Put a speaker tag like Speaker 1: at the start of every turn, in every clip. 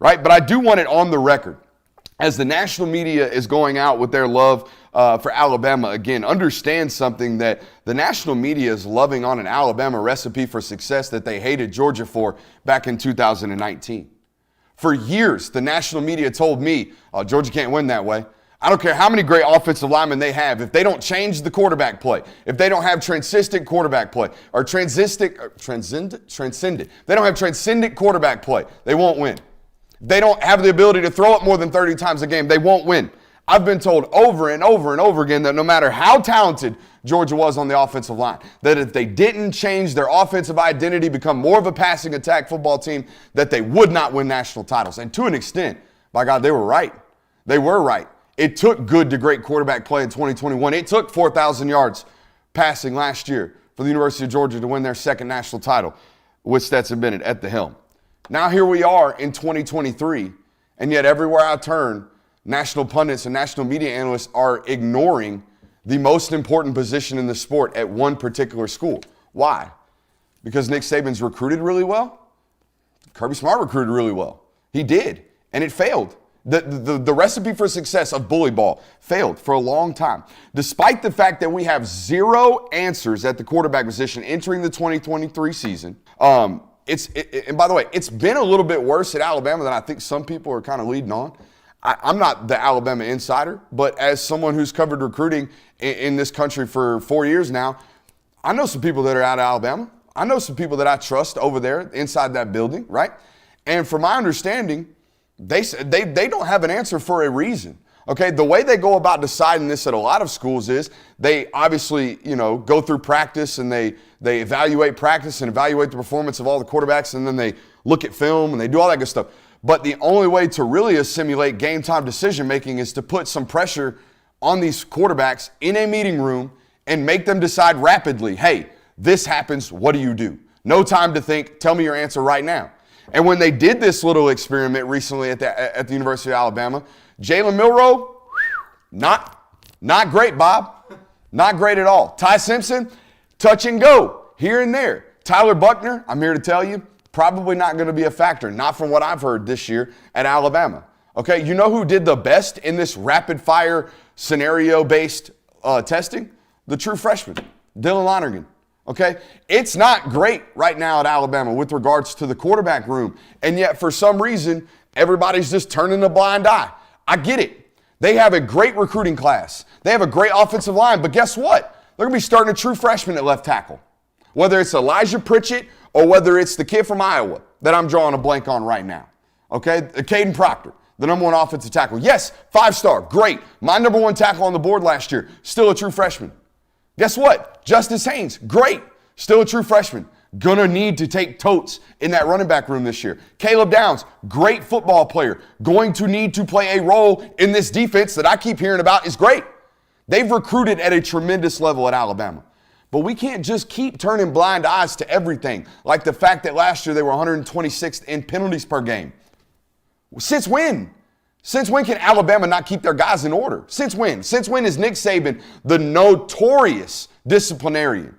Speaker 1: right? But I do want it on the record. As the national media is going out with their love for Alabama, again, understand something that the national media is loving on an Alabama recipe for success that they hated Georgia for back in 2019. For years, the national media told me, Georgia can't win that way. I don't care how many great offensive linemen they have. If they don't change the quarterback play, if they don't have transcendent quarterback play, or transcendent, they don't have transcendent quarterback play, they won't win. They don't have the ability to throw it more than 30 times a game, they won't win. I've been told over and over and over again that no matter how talented Georgia was on the offensive line, that if they didn't change their offensive identity, become more of a passing attack football team, that they would not win national titles. And to an extent, by God, they were right. They were right. It took good to great quarterback play in 2021. It took 4,000 yards passing last year for the University of Georgia to win their second national title with Stetson Bennett at the helm. Now here we are in 2023, and yet everywhere I turn, national pundits and national media analysts are ignoring the most important position in the sport at one particular school. Why? Because Nick Saban's recruited really well? Kirby Smart recruited really well. He did, and it failed. The recipe for success of bully ball failed for a long time. Despite the fact that we have zero answers at the quarterback position entering the 2023 season, and by the way, it's been a little bit worse at Alabama than I think some people are kind of leading on. I'm not the Alabama insider, but as someone who's covered recruiting in this country for 4 years now, I know some people that are out of Alabama. I know some people that I trust over there inside that building, right? And from my understanding, they don't have an answer for a reason. Okay, the way they go about deciding this at a lot of schools is they obviously, go through practice and they evaluate practice and evaluate the performance of all the quarterbacks, and then they look at film and they do all that good stuff. But the only way to really assimilate game time decision making is to put some pressure on these quarterbacks in a meeting room and make them decide rapidly, hey, this happens, what do you do? No time to think, tell me your answer right now. And when they did this little experiment recently at the University of Alabama, Jalen Milroe, not great, Bob. Not great at all. Ty Simpson, touch and go, here and there. Tyler Buckner, I'm here to tell you, probably not going to be a factor, not from what I've heard this year at Alabama. Okay, you know who did the best in this rapid-fire scenario-based testing? The true freshman, Dylan Lonergan. Okay, it's not great right now at Alabama with regards to the quarterback room, and yet for some reason, everybody's just turning a blind eye. I get it. They have a great recruiting class. They have a great offensive line, but guess what? They're going to be starting a true freshman at left tackle. Whether it's Elijah Pritchett or whether it's the kid from Iowa that I'm drawing a blank on right now. Okay, Caden Proctor, the number one offensive tackle. Yes, 5-star, great. My number one tackle on the board last year, still a true freshman. Guess what? Justice Haynes, great. Still a true freshman. Gonna need to take totes in that running back room this year. Caleb Downs, great football player. Going to need to play a role in this defense that I keep hearing about is great. They've recruited at a tremendous level at Alabama. But we can't just keep turning blind eyes to everything, like the fact that last year they were 126th in penalties per game. Since when? Since when can Alabama not keep their guys in order? Since when? Since when is Nick Saban, the notorious disciplinarian,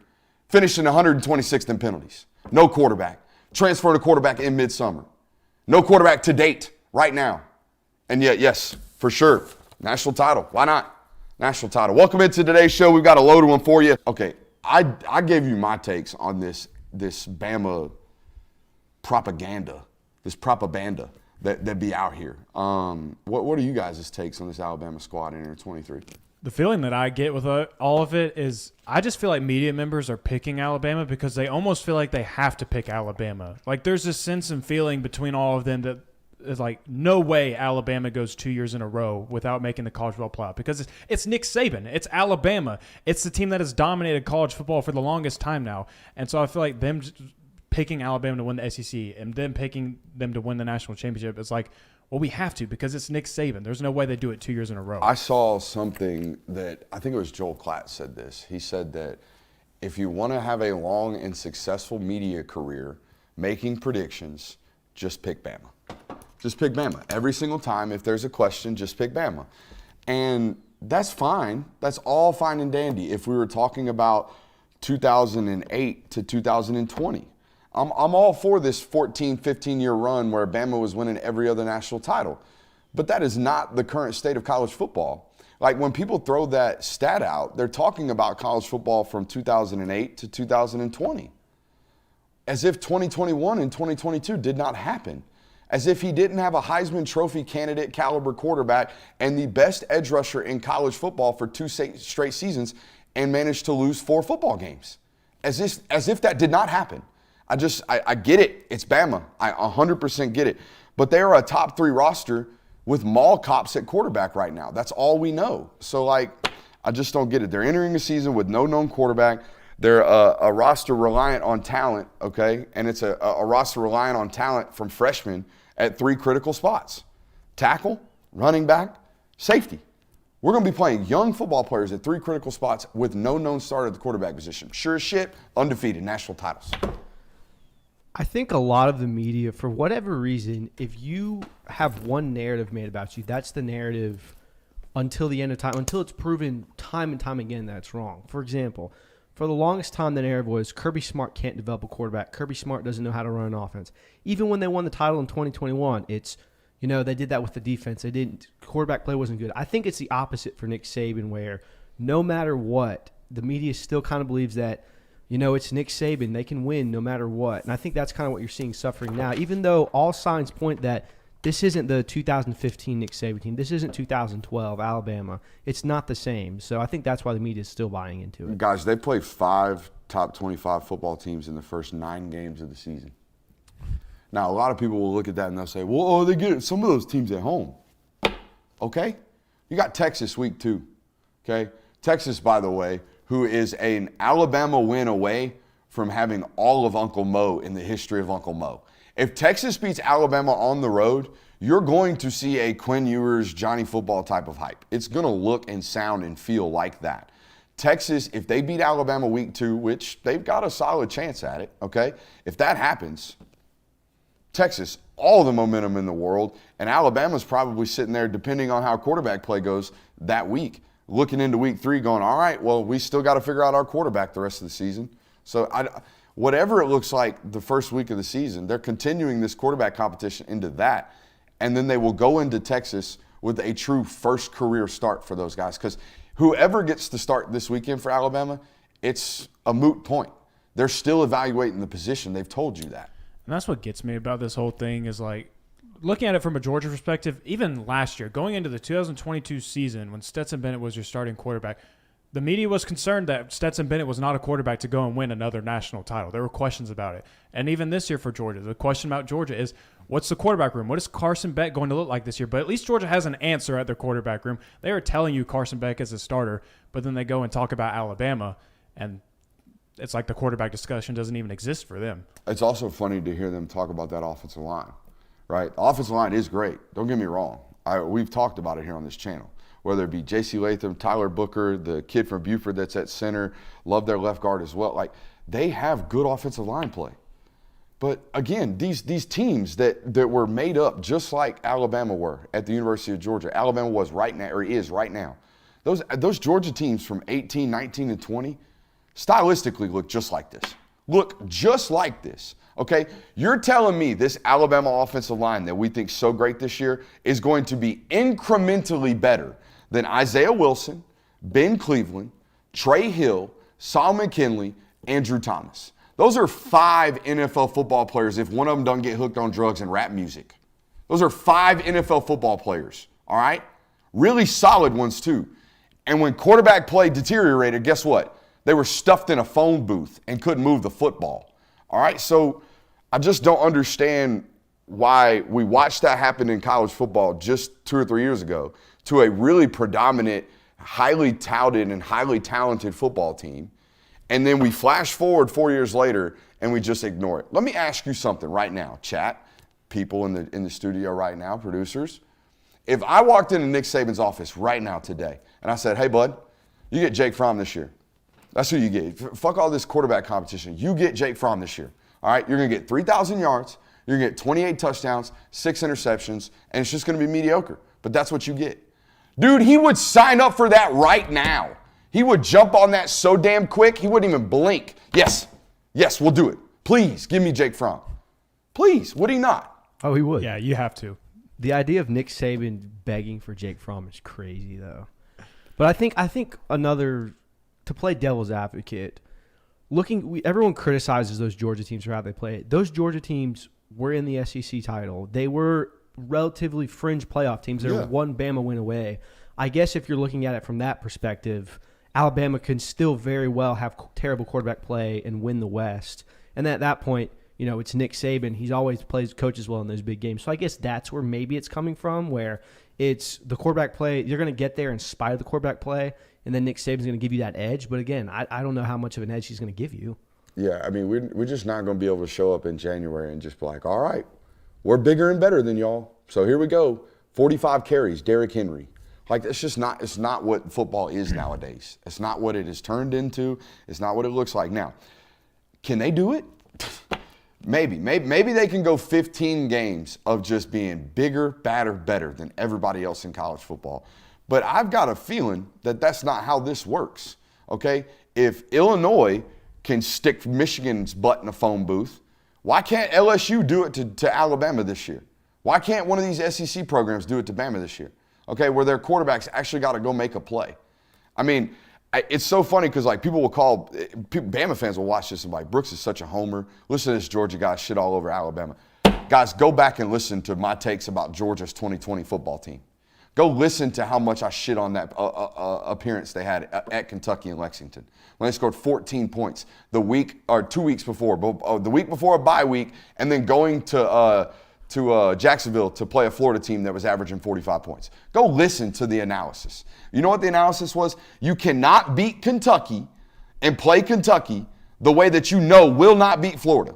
Speaker 1: finishing 126th in penalties? No quarterback. Transferring a quarterback in midsummer. No quarterback to date right now. And yet, yes, for sure, national title. Why not? National title. Welcome into today's show. We've got a loaded one for you. Okay, I gave you my takes on this Bama propaganda, that be out here. What are you guys' takes on this Alabama squad in 23?
Speaker 2: The feeling that I get with all of it is I just feel like media members are picking Alabama because they almost feel like they have to pick Alabama. Like there's this sense and feeling between all of them that is like no way Alabama goes 2 years in a row without making the college football playoff because it's Nick Saban. It's Alabama. It's the team that has dominated college football for the longest time now. And so I feel like them picking Alabama to win the SEC and then picking them to win the national championship, it's like, well, we have to because it's Nick Saban. There's no way they do it 2 years in a row.
Speaker 1: I saw something that I think it was Joel Klatt said this. He said that if you want to have a long and successful media career making predictions, just pick Bama. Just pick Bama. Every single time, if there's a question, just pick Bama. And that's fine. That's all fine and dandy if we were talking about 2008 to 2020. I'm all for this 14, 15-year run where Bama was winning every other national title. But that is not the current state of college football. Like when people throw that stat out, they're talking about college football from 2008 to 2020. As if 2021 and 2022 did not happen. As if he didn't have a Heisman Trophy candidate caliber quarterback and the best edge rusher in college football for 2 straight seasons and managed to lose 4 football games. As if that did not happen. I get it. It's Bama. I 100% get it. But they are a top 3 roster with mall cops at quarterback right now. That's all we know. So, I just don't get it. They're entering a season with no known quarterback. They're a roster reliant on talent, okay? And it's a roster reliant on talent from freshmen at 3 critical spots. Tackle, running back, safety. We're going to be playing young football players at 3 critical spots with no known starter at the quarterback position. Sure as shit, undefeated, national titles.
Speaker 3: I think a lot of the media, for whatever reason, if you have one narrative made about you, that's the narrative until the end of time, until it's proven time and time again that it's wrong. For example, for the longest time, the narrative was Kirby Smart can't develop a quarterback. Kirby Smart doesn't know how to run an offense. Even when they won the title in 2021, it's, they did that with the defense. Quarterback play wasn't good. I think it's the opposite for Nick Saban, where no matter what, the media still kind of believes that, it's Nick Saban. They can win no matter what. And I think that's kind of what you're seeing suffering now, even though all signs point that this isn't the 2015 Nick Saban team. This isn't 2012 Alabama. It's not the same. So I think that's why the media is still buying into it.
Speaker 1: Guys, they play 5 top 25 football teams in the first 9 games of the season. Now, a lot of people will look at that and they'll say, well, they get some of those teams at home. Okay? You got Texas week 2. Okay? Texas, by the way, who is an Alabama win away from having all of Uncle Mo in the history of Uncle Mo. If Texas beats Alabama on the road, you're going to see a Quinn Ewers, Johnny Football type of hype. It's going to look and sound and feel like that. Texas, if they beat Alabama week 2, which they've got a solid chance at it, okay? If that happens, Texas, all the momentum in the world, and Alabama's probably sitting there, depending on how quarterback play goes that week, looking into week 3 going, all right, well, we still got to figure out our quarterback the rest of the season. So whatever it looks like the first week of the season, they're continuing this quarterback competition into that, and then they will go into Texas with a true first career start for those guys. Because whoever gets to start this weekend for Alabama, it's a moot point. They're still evaluating the position. They've told you that.
Speaker 2: And that's what gets me about this whole thing is looking at it from a Georgia perspective, even last year, going into the 2022 season when Stetson Bennett was your starting quarterback, the media was concerned that Stetson Bennett was not a quarterback to go and win another national title. There were questions about it. And even this year for Georgia, the question about Georgia is, what's the quarterback room? What is Carson Beck going to look like this year? But at least Georgia has an answer at their quarterback room. They are telling you Carson Beck is a starter, but then they go and talk about Alabama, and it's like the quarterback discussion doesn't even exist for them.
Speaker 1: It's also funny to hear them talk about that offensive line, right? The offensive line is great. Don't get me wrong. We've talked about it here on this channel. Whether it be J.C. Latham, Tyler Booker, the kid from Buford that's at center, love their left guard as well. They have good offensive line play. But again, these teams that were made up just like Alabama were at the University of Georgia. Alabama was right now, or is right now. Those Georgia teams from 18, 19, and 20 stylistically look just like this. Look just like this. Okay, you're telling me this Alabama offensive line that we think so great this year is going to be incrementally better than Isaiah Wilson, Ben Cleveland, Trey Hill, Saul McKinley, Andrew Thomas. Those are 5 NFL football players if one of them doesn't get hooked on drugs and rap music. Those are 5 NFL football players, all right? Really solid ones too. And when quarterback play deteriorated, guess what? They were stuffed in a phone booth and couldn't move the football. All right, so I just don't understand why we watched that happen in college football just 2 or 3 years ago to a really predominant, highly touted and highly talented football team. And then we flash forward 4 years later and we just ignore it. Let me ask you something right now, chat, people in the studio right now, producers. If I walked into Nick Saban's office right now today and I said, hey, bud, you get Jake Fromm this year. That's who you get. Fuck all this quarterback competition. You get Jake Fromm this year. All right, you're going to get 3,000 yards. You're going to get 28 touchdowns, 6 interceptions, and it's just going to be mediocre. But that's what you get. Dude, he would sign up for that right now. He would jump on that so damn quick, he wouldn't even blink. Yes, we'll do it. Please, give me Jake Fromm. Please, would he not?
Speaker 3: Oh, he would.
Speaker 2: Yeah, you have to.
Speaker 3: The idea of Nick Saban begging for Jake Fromm is crazy, though. But I think another, to play devil's advocate, everyone criticizes those Georgia teams for how they play. Those Georgia teams were in the SEC title. They were relatively fringe playoff teams. They're one Bama win away. I guess if you're looking at it from that perspective, Alabama can still very well have terrible quarterback play and win the West. And at that point, it's Nick Saban. He's always coaches well in those big games. So I guess that's where maybe it's coming from, where it's the quarterback play. You're going to get there in spite of the quarterback play, and then Nick Saban's going to give you that edge. But again, I don't know how much of an edge he's going to give you.
Speaker 1: Yeah, I mean, we're just not going to be able to show up in January and just be like, all right, we're bigger and better than y'all. So here we go. 45 carries, Derrick Henry. Like, it's not what football is nowadays. It's not what it has turned into. It's not what it looks like now. Can they do it? Maybe they can go 15 games of just being bigger, badder, better than everybody else in college football. But I've got a feeling that that's not how this works, okay? If Illinois can stick Michigan's butt in a phone booth, why can't LSU do it to Alabama this year? Why can't one of these SEC programs do it to Bama this year? Okay, where their quarterbacks actually got to go make a play. I mean, it's so funny because, like, Bama fans will watch this and be like, Brooks is such a homer. Listen to this Georgia guy shit all over Alabama. Guys, go back and listen to my takes about Georgia's 2020 football team. Go listen to how much I shit on that appearance they had at Kentucky and Lexington when they scored 14 points 2 weeks before, the week before a bye week, and then going to Jacksonville to play a Florida team that was averaging 45 points. Go listen to the analysis. You know what the analysis was? You cannot beat Kentucky and play Kentucky the way that will not beat Florida.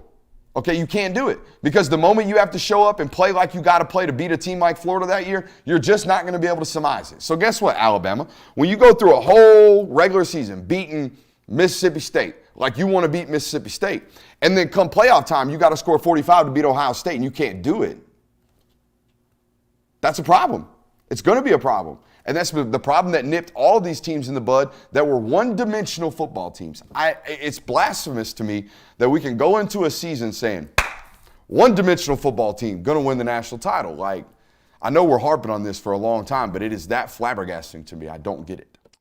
Speaker 1: Okay, you can't do it because the moment you have to show up and play like you got to play to beat a team like Florida that year, you're just not going to be able to surmise it. So guess what, Alabama? When you go through a whole regular season beating Mississippi State like you want to beat Mississippi State, and then come playoff time, you got to score 45 to beat Ohio State, and you can't do it. That's a problem. It's going to be a problem. And that's the problem that nipped all of these teams in the bud that were one-dimensional football teams. It's blasphemous to me that we can go into a season saying, one-dimensional football team going to win the national title. Like, I know we're harping on this for a long time, but it is that flabbergasting to me. I don't get it.